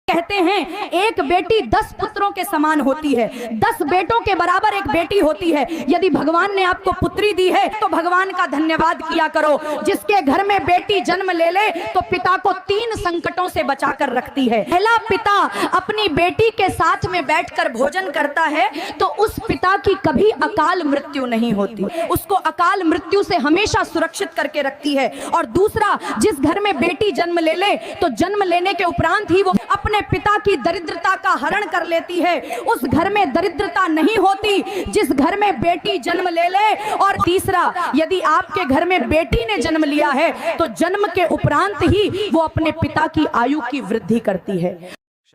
कहते हैं एक बेटी 10 पुत्रों के समान होती है, 10 बेटों के बराबर एक बेटी होती है। यदि भगवान ने आपको पुत्री दी है तो भगवान का धन्यवाद किया करो। जिसके घर में बेटी जन्म ले ले तो पिता को 3 संकटों से बचाकर रखती है। पहला, पिता अपनी बेटी के साथ में बैठकर भोजन करता है तो उस पिता की कभी अकाल मृत्यु नहीं होती, उसको अकाल मृत्यु से हमेशा सुरक्षित करके रखती है। और दूसरा, जिस घर में बेटी जन्म ले ले तो जन्म लेने के उपरांत ही वो अपने पिता की दरिद्रता का हरण कर लेती है, उस घर में दरिद्रता नहीं होती जिस घर में बेटी जन्म ले ले। और तीसरा, यदि आपके घर में बेटी ने जन्म लिया है तो जन्म के उपरांत ही वो अपने पिता की आयु की वृद्धि करती है।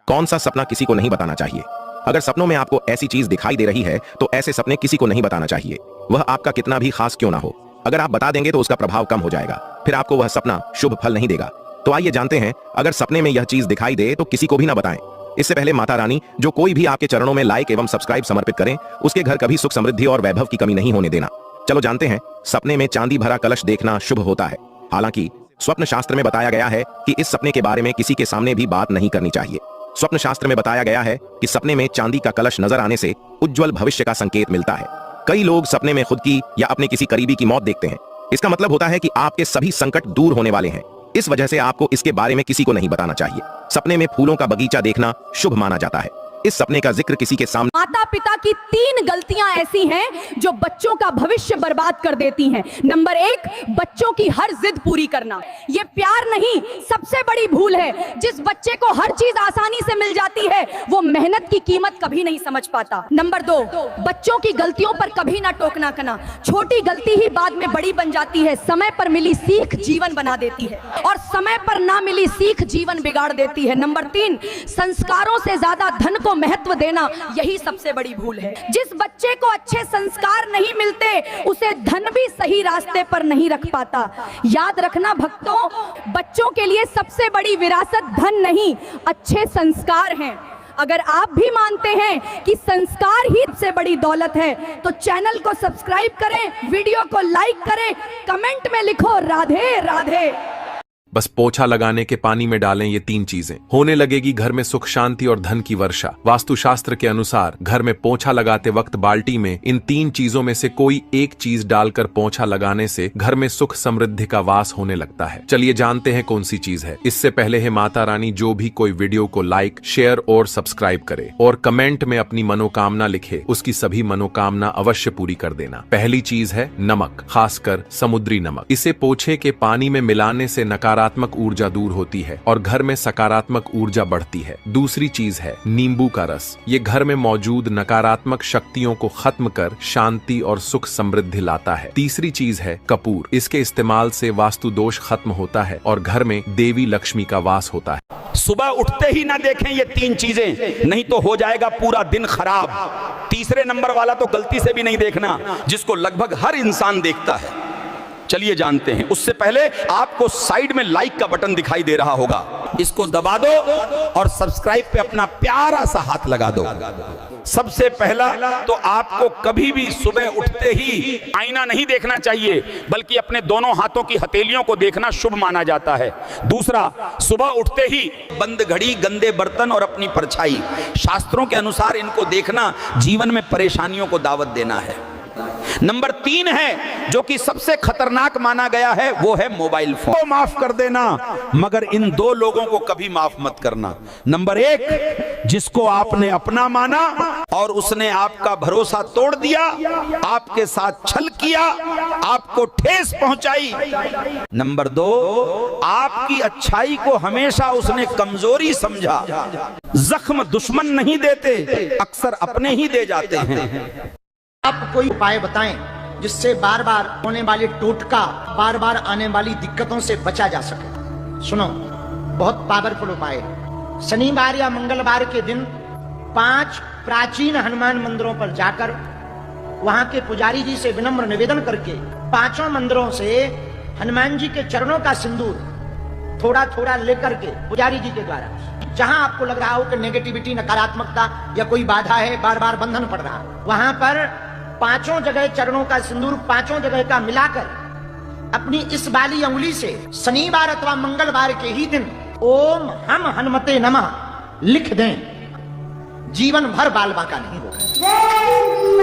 कौन सा सपना किसी को नहीं बताना चाहिए? अगर सपनों में आपको ऐसी चीज दिखाई दे रही है तो ऐसे सपने किसी को नहीं बताना चाहिए, वह आपका कितना भी खास क्यों ना हो। अगर आप बता देंगे तो उसका प्रभाव कम हो जाएगा, फिर आपको वह सपना शुभ फल नहीं देगा। तो आइए जानते हैं, अगर सपने में यह चीज दिखाई दे तो किसी को भी ना बताएं। इससे पहले माता रानी जो कोई भी आपके चरणों में लाइक एवं सब्सक्राइब समर्पित करें, उसके घर कभी सुख समृद्धि और वैभव की कमी नहीं होने देना। चलो जानते हैं, सपने में चांदी भरा कलश देखना शुभ होता है। हालांकि स्वप्न शास्त्र में बताया गया है कि इस सपने के बारे में किसी के सामने भी बात नहीं करनी चाहिए। स्वप्न शास्त्र में बताया गया है कि सपने में चांदी का कलश नजर आने से उज्जवल भविष्य का संकेत मिलता है। कई लोग सपने में खुद की या अपने किसी करीबी की मौत देखते हैं। इसका मतलब होता है कि आपके सभी संकट दूर होने वाले हैं। इस वजह से आपको इसके बारे में किसी को नहीं बताना चाहिए। सपने में फूलों का बगीचा देखना शुभ माना जाता है। इस सपने का जिक्र किसी के सामने। माता पिता की 3 गलतियां ऐसी हैं जो बच्चों का भविष्य बर्बाद कर देती हैं। नंबर 1, बच्चों की हर जिद पूरी करना। ये प्यार नहीं, सबसे बड़ी भूल है। जिस बच्चे को हर चीज आसानी से मिल जाती है वो मेहनत की कीमत कभी नहीं समझ पाता। नंबर 2, बच्चों की गलतियों पर कभी ना टोकना करना। छोटी गलती ही बाद में बड़ी बन जाती है। समय पर मिली सीख जीवन बना देती है और समय पर ना मिली सीख जीवन बिगाड़ देती है। नंबर 3, संस्कारों से ज्यादा धन को महत्व देना, यही सबसे बड़ी भूल है। जिस बच्चे को अच्छे संस्कार नहीं मिलते उसे धन भी सही रास्ते पर नहीं रख पाता। याद रखना भक्तों, बच्चों के लिए सबसे बड़ी विरासत धन नहीं, अच्छे संस्कार हैं। अगर आप भी मानते हैं कि संस्कार ही सबसे बड़ी दौलत है तो चैनल को सब्सक्राइब करें, वीडियो को लाइक करें, कमेंट में लिखो राधे राधे। बस पोछा लगाने के पानी में डालें ये 3 चीजें, होने लगेगी घर में सुख शांति और धन की वर्षा। वास्तुशास्त्र के अनुसार घर में पोछा लगाते वक्त बाल्टी में इन 3 चीजों में से कोई एक चीज डालकर पोछा लगाने से घर में सुख समृद्धि का वास होने लगता है। चलिए जानते हैं कौन सी चीज है। इससे पहले है माता रानी जो भी कोई वीडियो को लाइक, शेयर और सब्सक्राइब करे और कमेंट में अपनी मनोकामना लिखे, उसकी सभी मनोकामना अवश्य पूरी कर देना। पहली चीज है नमक, खासकर समुद्री नमक। इसे पोछे के पानी में मिलाने से नकारात्मक ऊर्जा दूर होती है और घर में सकारात्मक ऊर्जा बढ़ती है। दूसरी चीज है नींबू का रस। ये घर में मौजूद नकारात्मक शक्तियों को खत्म कर शांति और सुख समृद्धि लाता है। तीसरी चीज है कपूर। इसके इस्तेमाल से वास्तु दोष खत्म होता है और घर में देवी लक्ष्मी का वास होता है। सुबह उठते ही ना देखें ये 3 चीजें, नहीं तो हो जाएगा पूरा दिन खराब। तीसरे नंबर वाला तो गलती से भी नहीं देखना, जिसको लगभग हर इंसान देखता है। चलिए जानते हैं। उससे पहले आपको साइड में लाइक का बटन दिखाई दे रहा होगा, इसको दबा दो और सब्सक्राइब पे अपना प्यारा सा हाथ लगा दो। सबसे पहला तो आपको कभी भी सुबह उठते ही आईना नहीं देखना चाहिए, बल्कि अपने दोनों हाथों की हथेलियों को देखना शुभ माना जाता है। दूसरा, सुबह उठते ही बंद घड़ी, गंदे बर्तन और अपनी परछाई, शास्त्रों के अनुसार इनको देखना जीवन में परेशानियों को दावत देना है। नंबर 3 है जो कि सबसे खतरनाक माना गया है, वो है मोबाइल फोन। तो माफ कर देना, मगर इन 2 लोगों को कभी माफ मत करना। नंबर 1, जिसको आपने अपना माना और उसने आपका भरोसा तोड़ दिया, आपके साथ छल किया, आपको ठेस पहुंचाई। नंबर 2, आपकी अच्छाई को हमेशा उसने कमजोरी समझा। जख्म दुश्मन नहीं देते, अक्सर अपने ही दे जाते हैं। आप कोई उपाय बताएं जिससे बार बार होने वाली टोटका, बार बार आने वाली दिक्कतों से बचा जा सके। सुनो, बहुत पावरफुल उपाय है। शनिवार या मंगलवार के दिन 5 प्राचीन हनुमान मंदिरों पर जाकर वहां के पुजारी जी से विनम्र निवेदन करके 5 मंदिरों से हनुमान जी के चरणों का सिंदूर थोड़ा थोड़ा लेकर के पुजारी जी के द्वारा, जहां आपको लग रहा हो कि नेगेटिविटी, नकारात्मकता या कोई बाधा है, बार बार बंधन पड़ रहा है, वहां पर 5 जगह चरणों का सिंदूर 5 जगह का मिलाकर अपनी इस वाली अंगुली से शनिवार अथवा मंगलवार के ही दिन ओम हम हनुमते नमः लिख दें, जीवन भर बाल बांका नहीं होगा।